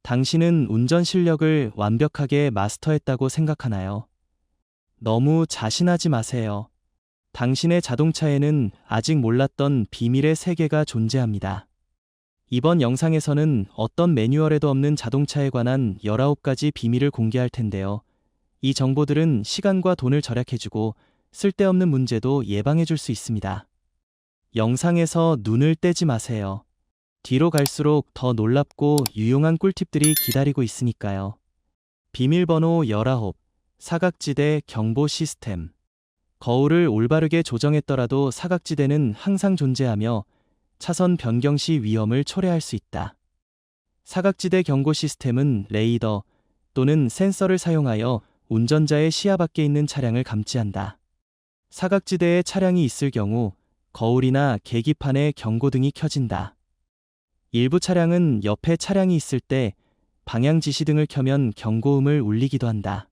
당신은 운전 실력을 완벽하게 마스터했다고 생각하나요? 너무 자신하지 마세요. 당신의 자동차에는 아직 몰랐던 비밀의 세계가 존재합니다. 이번 영상에서는 어떤 매뉴얼에도 없는 자동차에 관한 19가지 비밀을 공개할 텐데요. 이 정보들은 시간과 돈을 절약해주고 쓸데없는 문제도 예방해줄 수 있습니다. 영상에서 눈을 떼지 마세요. 뒤로 갈수록 더 놀랍고 유용한 꿀팁들이 기다리고 있으니까요. 비밀번호 19. 사각지대 경보 시스템. 거울을 올바르게 조정했더라도 사각지대는 항상 존재하며 차선 변경 시 위험을 초래할 수 있다. 사각지대 경고 시스템은 레이더 또는 센서를 사용하여 운전자의 시야 밖에 있는 차량을 감지한다. 사각지대에 차량이 있을 경우 거울이나 계기판에 경고등이 켜진다. 일부 차량은 옆에 차량이 있을 때 방향 지시등을 켜면 경고음을 울리기도 한다.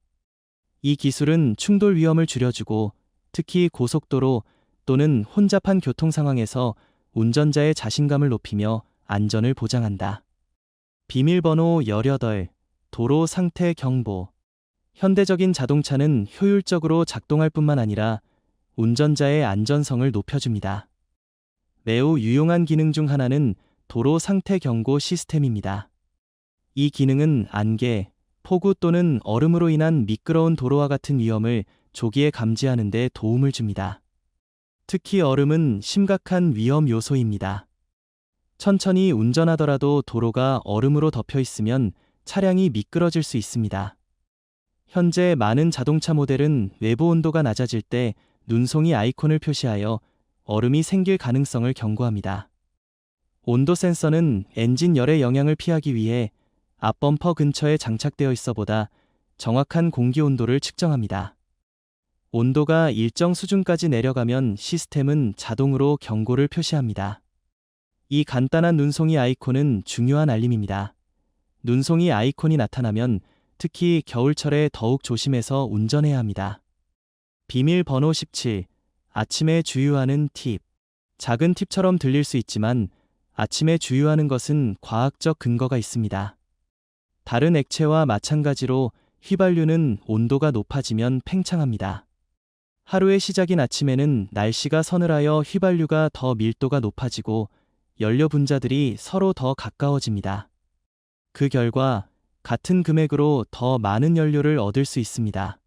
이 기술은 충돌 위험을 줄여주고 특히 고속도로 또는 혼잡한 교통 상황에서 운전자의 자신감을 높이며 안전을 보장한다. 비밀번호 18. 도로 상태 경보. 현대적인 자동차는 효율적으로 작동할 뿐만 아니라 운전자의 안전성을 높여줍니다. 매우 유용한 기능 중 하나는 도로 상태 경고 시스템입니다. 이 기능은 안개, 폭우 또는 얼음으로 인한 미끄러운 도로와 같은 위험을 조기에 감지하는 데 도움을 줍니다. 특히 얼음은 심각한 위험 요소입니다. 천천히 운전하더라도 도로가 얼음으로 덮여 있으면 차량이 미끄러질 수 있습니다. 현재 많은 자동차 모델은 외부 온도가 낮아질 때 눈송이 아이콘을 표시하여 얼음이 생길 가능성을 경고합니다. 온도 센서는 엔진 열의 영향을 피하기 위해 앞 범퍼 근처에 장착되어 있어 보다 정확한 공기 온도를 측정합니다. 온도가 일정 수준까지 내려가면 시스템은 자동으로 경고를 표시합니다. 이 간단한 눈송이 아이콘은 중요한 알림입니다. 눈송이 아이콘이 나타나면 특히 겨울철에 더욱 조심해서 운전해야 합니다. 비밀번호 17. 아침에 주유하는 팁. 작은 팁처럼 들릴 수 있지만 아침에 주유하는 것은 과학적 근거가 있습니다. 다른 액체와 마찬가지로 휘발유는 온도가 높아지면 팽창합니다. 하루의 시작인 아침에는 날씨가 서늘하여 휘발유가 더 밀도가 높아지고 연료 분자들이 서로 더 가까워집니다. 그 결과 같은 금액으로 더 많은 연료를 얻을 수 있습니다.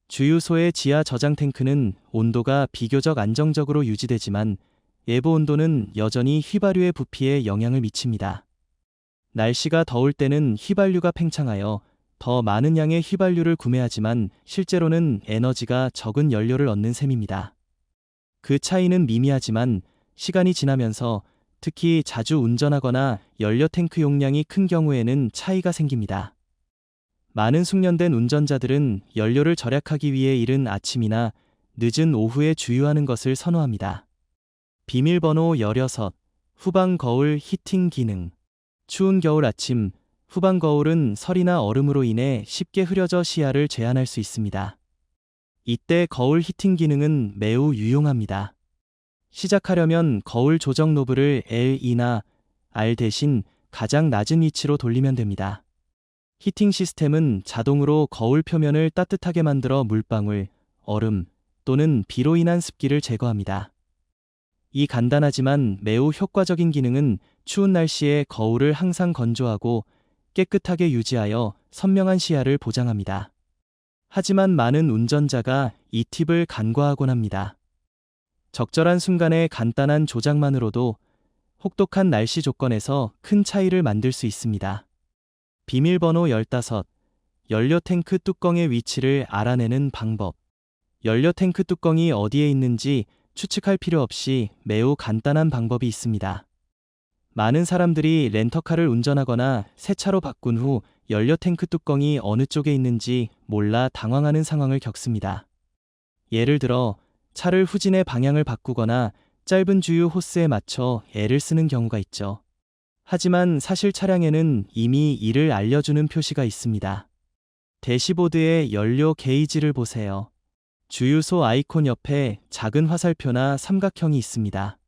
주유소의 지하 저장 탱크는 온도가 비교적 안정적으로 유지되지만 내부 온도는 여전히 휘발유의 부피에 영향을 미칩니다. 날씨가 더울 때는 휘발유가 팽창하여 더 많은 양의 휘발유를 구매하지만 실제로는 에너지가 적은 연료를 얻는 셈입니다. 그 차이는 미미하지만 시간이 지나면서 특히 자주 운전하거나 연료 탱크 용량이 큰 경우에는 차이가 생깁니다. 많은 숙련된 운전자들은 연료를 절약하기 위해 이른 아침이나 늦은 오후에 주유하는 것을 선호합니다. 비밀번호 16. 후방 거울 히팅 기능. 추운 겨울 아침, 후방 거울은 설이나 얼음으로 인해 쉽게 흐려져 시야를 제한할 수 있습니다. 이때 거울 히팅 기능은 매우 유용합니다. 시작하려면 거울 조정 노브를 L이나 R 대신 가장 낮은 위치로 돌리면 됩니다. 히팅 시스템은 자동으로 거울 표면을 따뜻하게 만들어 물방울, 얼음 또는 비로 인한 습기를 제거합니다. 이 간단하지만 매우 효과적인 기능은 추운 날씨에 거울을 항상 건조하고 깨끗하게 유지하여 선명한 시야를 보장합니다. 하지만 많은 운전자가 이 팁을 간과하곤 합니다. 적절한 순간의 간단한 조작만으로도 혹독한 날씨 조건에서 큰 차이를 만들 수 있습니다. 비밀번호 15. 연료 탱크 뚜껑의 위치를 알아내는 방법. 연료 탱크 뚜껑이 어디에 있는지 추측할 필요 없이 매우 간단한 방법이 있습니다. 많은 사람들이 렌터카를 운전하거나 새 차로 바꾼 후 연료 탱크 뚜껑이 어느 쪽에 있는지 몰라 당황하는 상황을 겪습니다. 예를 들어 차를 후진해 방향을 바꾸거나 짧은 주유 호스에 맞춰 애를 쓰는 경우가 있죠. 하지만 사실 차량에는 이미 이를 알려주는 표시가 있습니다. 대시보드의 연료 게이지를 보세요. 주유소 아이콘 옆에 작은 화살표나 삼각형이 있습니다.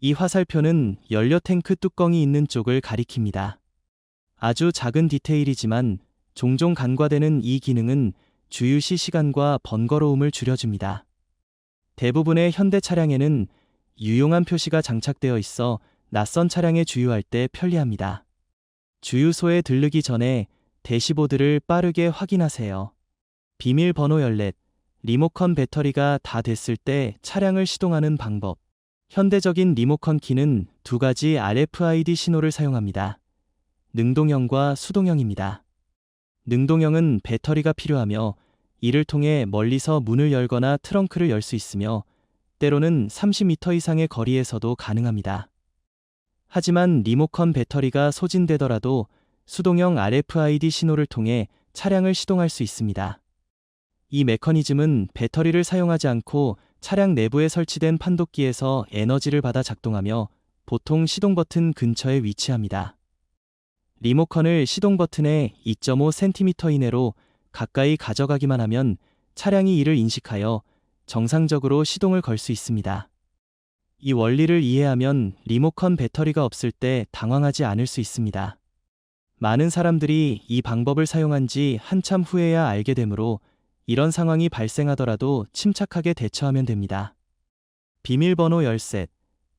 이 화살표는 연료 탱크 뚜껑이 있는 쪽을 가리킵니다. 아주 작은 디테일이지만 종종 간과되는 이 기능은 주유시 시간과 번거로움을 줄여줍니다. 대부분의 현대 차량에는 유용한 표시가 장착되어 있어 낯선 차량에 주유할 때 편리합니다. 주유소에 들르기 전에 대시보드를 빠르게 확인하세요. 비밀번호 열렛, 리모컨 배터리가 다 됐을 때 차량을 시동하는 방법. 현대적인 리모컨 키는 두 가지 RFID 신호를 사용합니다. 능동형과 수동형입니다. 능동형은 배터리가 필요하며 이를 통해 멀리서 문을 열거나 트렁크를 열 수 있으며 때로는 30m 이상의 거리에서도 가능합니다. 하지만 리모컨 배터리가 소진되더라도 수동형 RFID 신호를 통해 차량을 시동할 수 있습니다. 이 메커니즘은 배터리를 사용하지 않고 차량 내부에 설치된 판독기에서 에너지를 받아 작동하며 보통 시동 버튼 근처에 위치합니다. 리모컨을 시동 버튼의 2.5cm 이내로 가까이 가져가기만 하면 차량이 이를 인식하여 정상적으로 시동을 걸 수 있습니다. 이 원리를 이해하면 리모컨 배터리가 없을 때 당황하지 않을 수 있습니다. 많은 사람들이 이 방법을 사용한 지 한참 후에야 알게 되므로 이런 상황이 발생하더라도 침착하게 대처하면 됩니다. 비밀번호 열셋,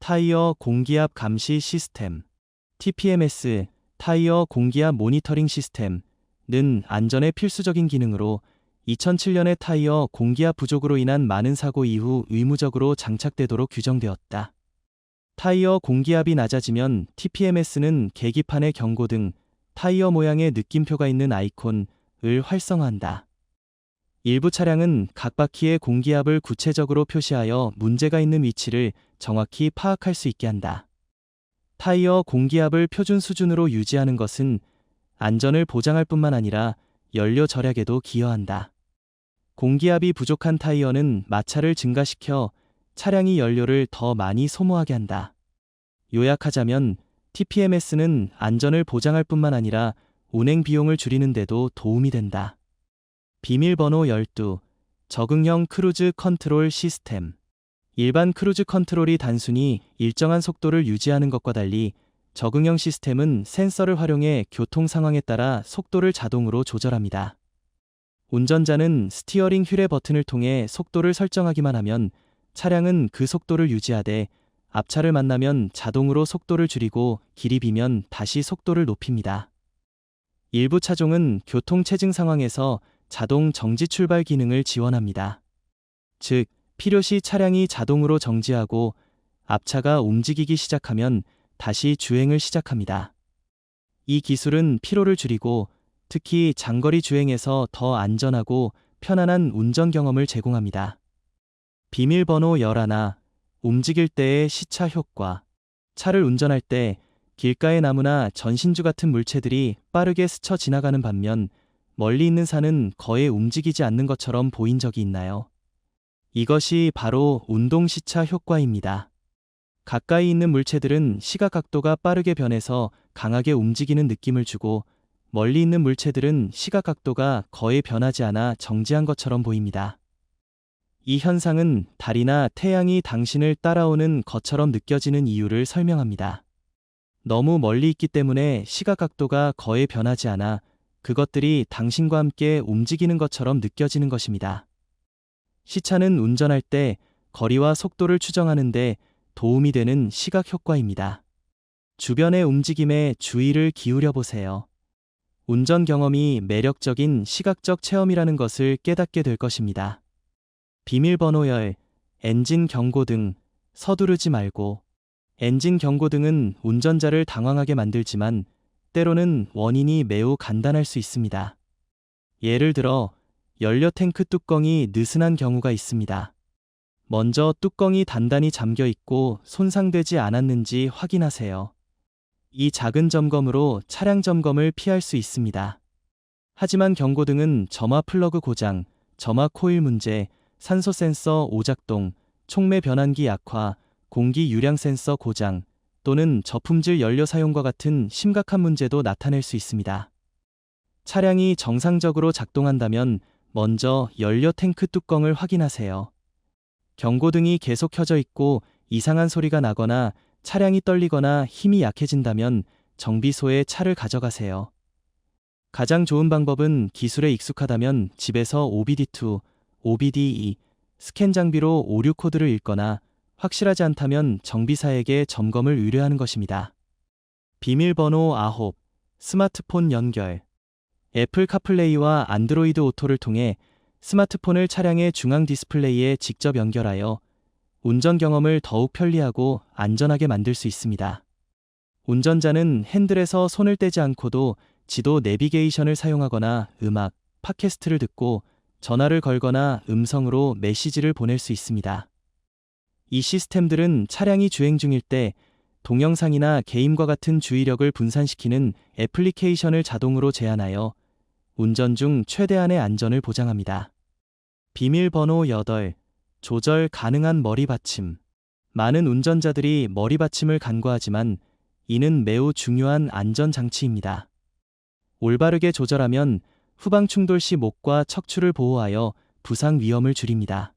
타이어 공기압 감시 시스템, TPMS, 타이어 공기압 모니터링 시스템은 안전의 필수적인 기능으로 2007년에 타이어 공기압 부족으로 인한 많은 사고 이후 의무적으로 장착되도록 규정되었다. 타이어 공기압이 낮아지면 TPMS는 계기판의 경고등, 타이어 모양의 느낌표가 있는 아이콘을 활성화한다. 일부 차량은 각 바퀴의 공기압을 구체적으로 표시하여 문제가 있는 위치를 정확히 파악할 수 있게 한다. 타이어 공기압을 표준 수준으로 유지하는 것은 안전을 보장할 뿐만 아니라 연료 절약에도 기여한다. 공기압이 부족한 타이어는 마찰을 증가시켜 차량이 연료를 더 많이 소모하게 한다. 요약하자면 TPMS는 안전을 보장할 뿐만 아니라 운행 비용을 줄이는 데도 도움이 된다. 비밀번호 12, 적응형 크루즈 컨트롤 시스템. 일반 크루즈 컨트롤이 단순히 일정한 속도를 유지하는 것과 달리 적응형 시스템은 센서를 활용해 교통 상황에 따라 속도를 자동으로 조절합니다. 운전자는 스티어링 휠의 버튼을 통해 속도를 설정하기만 하면 차량은 그 속도를 유지하되 앞차를 만나면 자동으로 속도를 줄이고 길이 비면 다시 속도를 높입니다. 일부 차종은 교통 체증 상황에서 자동 정지 출발 기능을 지원합니다. 즉, 필요시 차량이 자동으로 정지하고 앞차가 움직이기 시작하면 다시 주행을 시작합니다. 이 기술은 피로를 줄이고 특히 장거리 주행에서 더 안전하고 편안한 운전 경험을 제공합니다. 비밀번호 11, 움직일 때의 시차 효과. 차를 운전할 때 길가의 나무나 전신주 같은 물체들이 빠르게 스쳐 지나가는 반면 멀리 있는 산은 거의 움직이지 않는 것처럼 보인 적이 있나요? 이것이 바로 운동시차 효과입니다. 가까이 있는 물체들은 시각 각도가 빠르게 변해서 강하게 움직이는 느낌을 주고 멀리 있는 물체들은 시각 각도가 거의 변하지 않아 정지한 것처럼 보입니다. 이 현상은 달이나 태양이 당신을 따라오는 것처럼 느껴지는 이유를 설명합니다. 너무 멀리 있기 때문에 시각 각도가 거의 변하지 않아 그것들이 당신과 함께 움직이는 것처럼 느껴지는 것입니다. 시차는 운전할 때 거리와 속도를 추정하는 데 도움이 되는 시각 효과입니다. 주변의 움직임에 주의를 기울여 보세요. 운전 경험이 매력적인 시각적 체험이라는 것을 깨닫게 될 것입니다. 비밀번호 열, 엔진 경고등, 서두르지 말고. 엔진 경고등은 운전자를 당황하게 만들지만 때로는 원인이 매우 간단할 수 있습니다. 예를 들어 연료 탱크 뚜껑이 느슨한 경우가 있습니다. 먼저 뚜껑이 단단히 잠겨 있고 손상되지 않았는지 확인하세요. 이 작은 점검으로 차량 점검을 피할 수 있습니다. 하지만 경고등은 점화 플러그 고장, 점화 코일 문제, 산소 센서 오작동, 촉매 변환기 약화, 공기 유량 센서 고장 또는 저품질 연료 사용과 같은 심각한 문제도 나타낼 수 있습니다. 차량이 정상적으로 작동한다면 먼저 연료 탱크 뚜껑을 확인하세요. 경고등이 계속 켜져 있고 이상한 소리가 나거나 차량이 떨리거나 힘이 약해진다면 정비소에 차를 가져가세요. 가장 좋은 방법은 기술에 익숙하다면 집에서 OBD2, OBD2 스캔 장비로 오류 코드를 읽거나 확실하지 않다면 정비사에게 점검을 의뢰하는 것입니다. 비밀번호 9. 스마트폰 연결. 애플 카플레이와 안드로이드 오토를 통해 스마트폰을 차량의 중앙 디스플레이에 직접 연결하여 운전 경험을 더욱 편리하고 안전하게 만들 수 있습니다. 운전자는 핸들에서 손을 떼지 않고도 지도 내비게이션을 사용하거나 음악, 팟캐스트를 듣고 전화를 걸거나 음성으로 메시지를 보낼 수 있습니다. 이 시스템들은 차량이 주행 중일 때 동영상이나 게임과 같은 주의력을 분산시키는 애플리케이션을 자동으로 제한하여 운전 중 최대한의 안전을 보장합니다. 비밀번호 8. 조절 가능한 머리 받침. 많은 운전자들이 머리 받침을 간과하지만 이는 매우 중요한 안전 장치입니다. 올바르게 조절하면 후방 충돌 시 목과 척추를 보호하여 부상 위험을 줄입니다.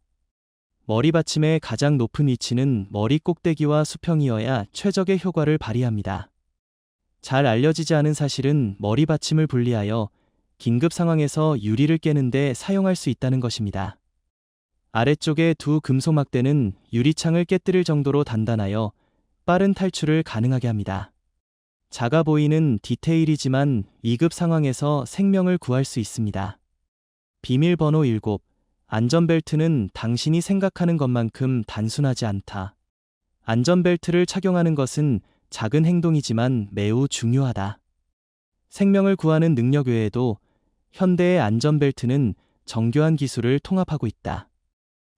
머리 받침의 가장 높은 위치는 머리 꼭대기와 수평이어야 최적의 효과를 발휘합니다. 잘 알려지지 않은 사실은 머리 받침을 분리하여 긴급 상황에서 유리를 깨는 데 사용할 수 있다는 것입니다. 아래쪽의 두 금속 막대는 유리창을 깨뜨릴 정도로 단단하여 빠른 탈출을 가능하게 합니다. 작아 보이는 디테일이지만 위급 상황에서 생명을 구할 수 있습니다. 비밀번호 7. 안전벨트는 당신이 생각하는 것만큼 단순하지 않다. 안전벨트를 착용하는 것은 작은 행동이지만 매우 중요하다. 생명을 구하는 능력 외에도 현대의 안전벨트는 정교한 기술을 통합하고 있다.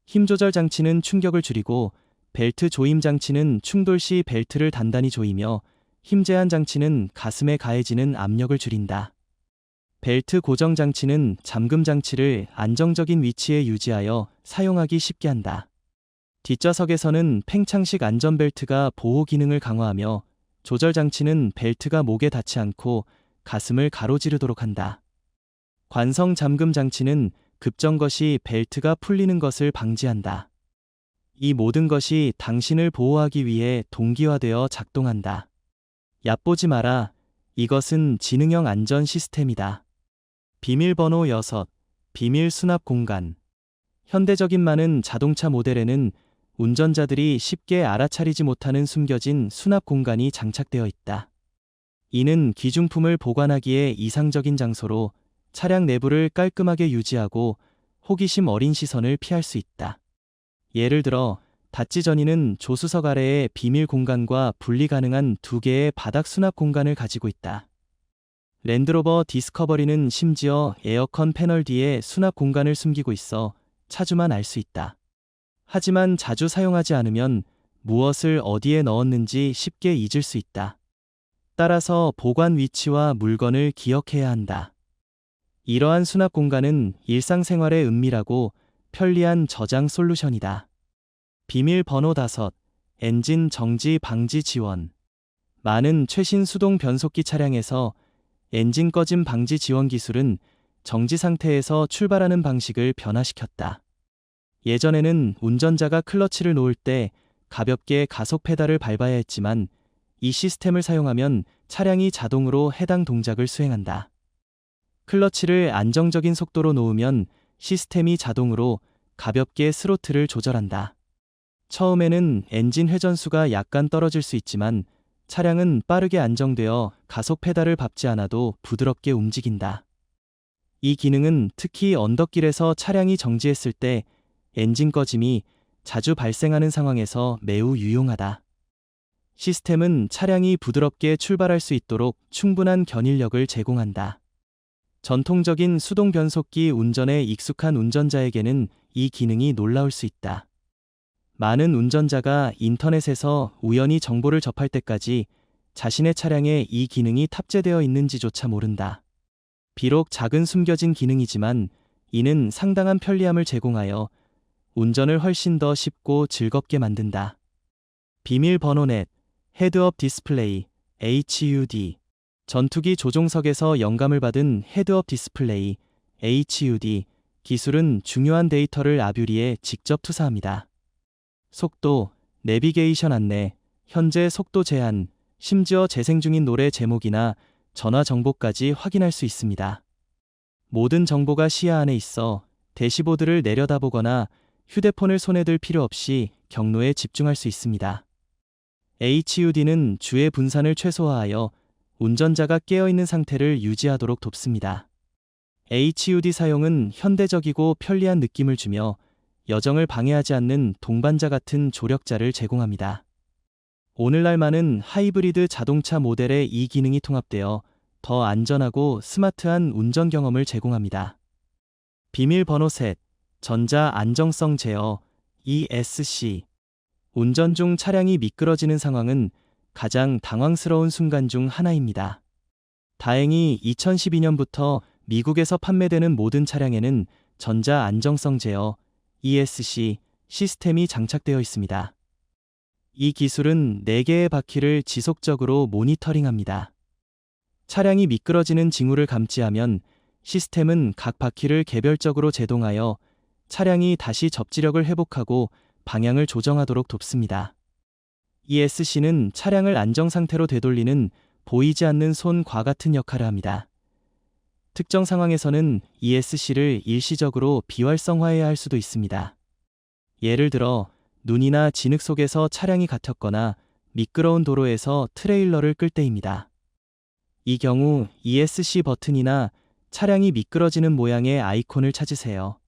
힘 조절 장치는 충격을 줄이고 벨트 조임 장치는 충돌 시 벨트를 단단히 조이며 힘 제한 장치는 가슴에 가해지는 압력을 줄인다. 벨트 고정 장치는 잠금 장치를 안정적인 위치에 유지하여 사용하기 쉽게 한다. 뒷좌석에서는 팽창식 안전벨트가 보호 기능을 강화하며 조절 장치는 벨트가 목에 닿지 않고 가슴을 가로지르도록 한다. 관성 잠금 장치는 급정거 시 벨트가 풀리는 것을 방지한다. 이 모든 것이 당신을 보호하기 위해 동기화되어 작동한다. 얕보지 마라. 이것은 지능형 안전 시스템이다. 비밀번호 6. 비밀 수납 공간. 현대적인 많은 자동차 모델에는 운전자들이 쉽게 알아차리지 못하는 숨겨진 수납 공간이 장착되어 있다. 이는 귀중품을 보관하기에 이상적인 장소로 차량 내부를 깔끔하게 유지하고 호기심 어린 시선을 피할 수 있다. 예를 들어 닫지 전이는 조수석 아래에 비밀 공간과 분리 가능한 2개의 바닥 수납 공간을 가지고 있다. 랜드로버 디스커버리는 심지어 에어컨 패널 뒤에 수납 공간을 숨기고 있어 차주만 알 수 있다. 하지만 자주 사용하지 않으면 무엇을 어디에 넣었는지 쉽게 잊을 수 있다. 따라서 보관 위치와 물건을 기억해야 한다. 이러한 수납 공간은 일상생활에 은밀하고 편리한 저장 솔루션이다. 비밀번호 5. 엔진 정지 방지 지원. 많은 최신 수동 변속기 차량에서 엔진 꺼짐 방지 지원 기술은 정지 상태에서 출발하는 방식을 변화시켰다. 예전에는 운전자가 클러치를 놓을 때 가볍게 가속 페달을 밟아야 했지만 이 시스템을 사용하면 차량이 자동으로 해당 동작을 수행한다. 클러치를 안정적인 속도로 놓으면 시스템이 자동으로 가볍게 스로틀을 조절한다. 처음에는 엔진 회전수가 약간 떨어질 수 있지만 차량은 빠르게 안정되어 가속 페달을 밟지 않아도 부드럽게 움직인다. 이 기능은 특히 언덕길에서 차량이 정지했을 때 엔진 꺼짐이 자주 발생하는 상황에서 매우 유용하다. 시스템은 차량이 부드럽게 출발할 수 있도록 충분한 견인력을 제공한다. 전통적인 수동 변속기 운전에 익숙한 운전자에게는 이 기능이 놀라울 수 있다. 많은 운전자가 인터넷에서 우연히 정보를 접할 때까지 자신의 차량에 이 기능이 탑재되어 있는지조차 모른다. 비록 작은 숨겨진 기능이지만 이는 상당한 편리함을 제공하여 운전을 훨씬 더 쉽고 즐겁게 만든다. 비밀번호 넷. 헤드업 디스플레이 HUD. 전투기 조종석에서 영감을 받은 헤드업 디스플레이 HUD 기술은 중요한 데이터를 아뷰리에 직접 투사합니다. 속도, 내비게이션 안내, 현재 속도 제한, 심지어 재생 중인 노래 제목이나 전화 정보까지 확인할 수 있습니다. 모든 정보가 시야 안에 있어 대시보드를 내려다보거나 휴대폰을 손에 들 필요 없이 경로에 집중할 수 있습니다. HUD는 주의 분산을 최소화하여 운전자가 깨어있는 상태를 유지하도록 돕습니다. HUD 사용은 현대적이고 편리한 느낌을 주며 여정을 방해하지 않는 동반자 같은 조력자를 제공합니다. 오늘날 많은 하이브리드 자동차 모델에 이 기능이 통합되어 더 안전하고 스마트한 운전 경험을 제공합니다. 비밀번호 셋, 전자 안정성 제어, ESC. 운전 중 차량이 미끄러지는 상황은 가장 당황스러운 순간 중 하나입니다. 다행히 2012년부터 미국에서 판매되는 모든 차량에는 전자 안정성 제어, ESC 시스템이 장착되어 있습니다. 이 기술은 4개의 바퀴를 지속적으로 모니터링합니다. 차량이 미끄러지는 징후를 감지하면 시스템은 각 바퀴를 개별적으로 제동하여 차량이 다시 접지력을 회복하고 방향을 조정하도록 돕습니다. ESC는 차량을 안정 상태로 되돌리는 보이지 않는 손과 같은 역할을 합니다. 특정 상황에서는 ESC를 일시적으로 비활성화해야 할 수도 있습니다. 예를 들어 눈이나 진흙 속에서 차량이 갇혔거나 미끄러운 도로에서 트레일러를 끌 때입니다. 이 경우 ESC 버튼이나 차량이 미끄러지는 모양의 아이콘을 찾으세요.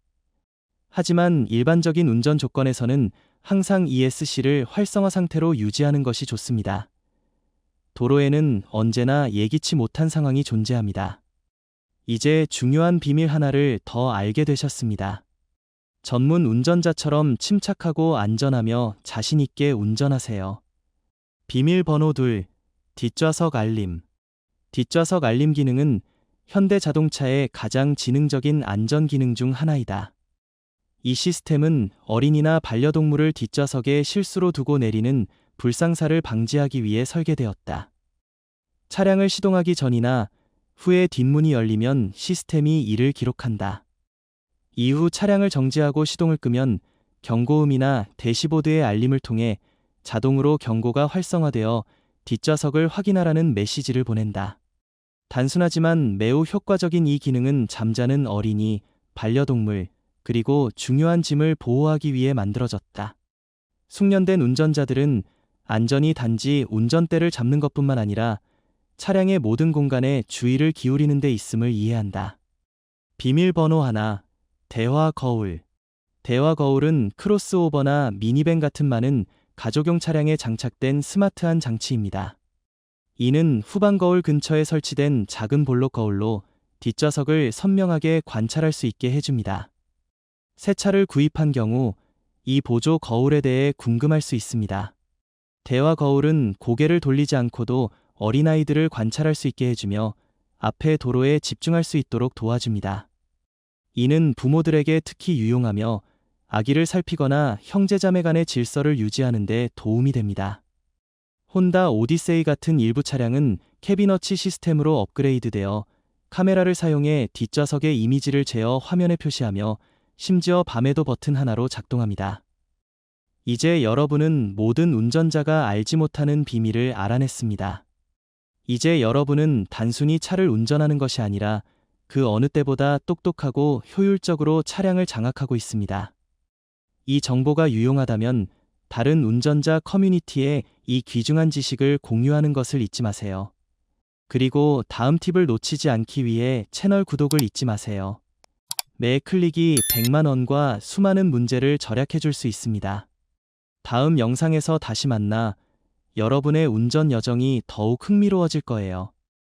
하지만 일반적인 운전 조건에서는 항상 ESC를 활성화 상태로 유지하는 것이 좋습니다. 도로에는 언제나 예기치 못한 상황이 존재합니다. 이제 중요한 비밀 하나를 더 알게 되셨습니다. 전문 운전자처럼 침착하고 안전하며 자신 있게 운전하세요. 비밀번호 2, 뒷좌석 알림. 뒷좌석 알림 기능은 현대 자동차의 가장 지능적인 안전 기능 중 하나이다. 이 시스템은 어린이나 반려동물을 뒷좌석에 실수로 두고 내리는 불상사를 방지하기 위해 설계되었다. 차량을 시동하기 전이나 후에 뒷문이 열리면 시스템이 이를 기록한다. 이후 차량을 정지하고 시동을 끄면 경고음이나 대시보드의 알림을 통해 자동으로 경고가 활성화되어 뒷좌석을 확인하라는 메시지를 보낸다. 단순하지만 매우 효과적인 이 기능은 잠자는 어린이, 반려동물, 그리고 중요한 짐을 보호하기 위해 만들어졌다. 숙련된 운전자들은 안전이 단지 운전대를 잡는 것뿐만 아니라 차량의 모든 공간에 주의를 기울이는 데 있음을 이해한다. 비밀번호 하나, 대화 거울. 대화 거울은 크로스오버나 미니밴 같은 많은 가족용 차량에 장착된 스마트한 장치입니다. 이는 후방 거울 근처에 설치된 작은 볼록 거울로 뒷좌석을 선명하게 관찰할 수 있게 해줍니다. 새 차를 구입한 경우 이 보조 거울에 대해 궁금할 수 있습니다. 대화 거울은 고개를 돌리지 않고도 어린아이들을 관찰할 수 있게 해주며 앞의 도로에 집중할 수 있도록 도와줍니다. 이는 부모들에게 특히 유용하며 아기를 살피거나 형제자매 간의 질서를 유지하는 데 도움이 됩니다. 혼다 오디세이 같은 일부 차량은 캐비너치 시스템으로 업그레이드되어 카메라를 사용해 뒷좌석의 이미지를 제어 화면에 표시하며 심지어 밤에도 버튼 하나로 작동합니다. 이제 여러분은 모든 운전자가 알지 못하는 비밀을 알아냈습니다. 이제 여러분은 단순히 차를 운전하는 것이 아니라 그 어느 때보다 똑똑하고 효율적으로 차량을 장악하고 있습니다. 이 정보가 유용하다면 다른 운전자 커뮤니티에 이 귀중한 지식을 공유하는 것을 잊지 마세요. 그리고 다음 팁을 놓치지 않기 위해 채널 구독을 잊지 마세요. 매 클릭이 100만 원과 수많은 문제를 절약해 줄 수 있습니다. 다음 영상에서 다시 만나 여러분의 운전 여정이 더욱 흥미로워질 거예요.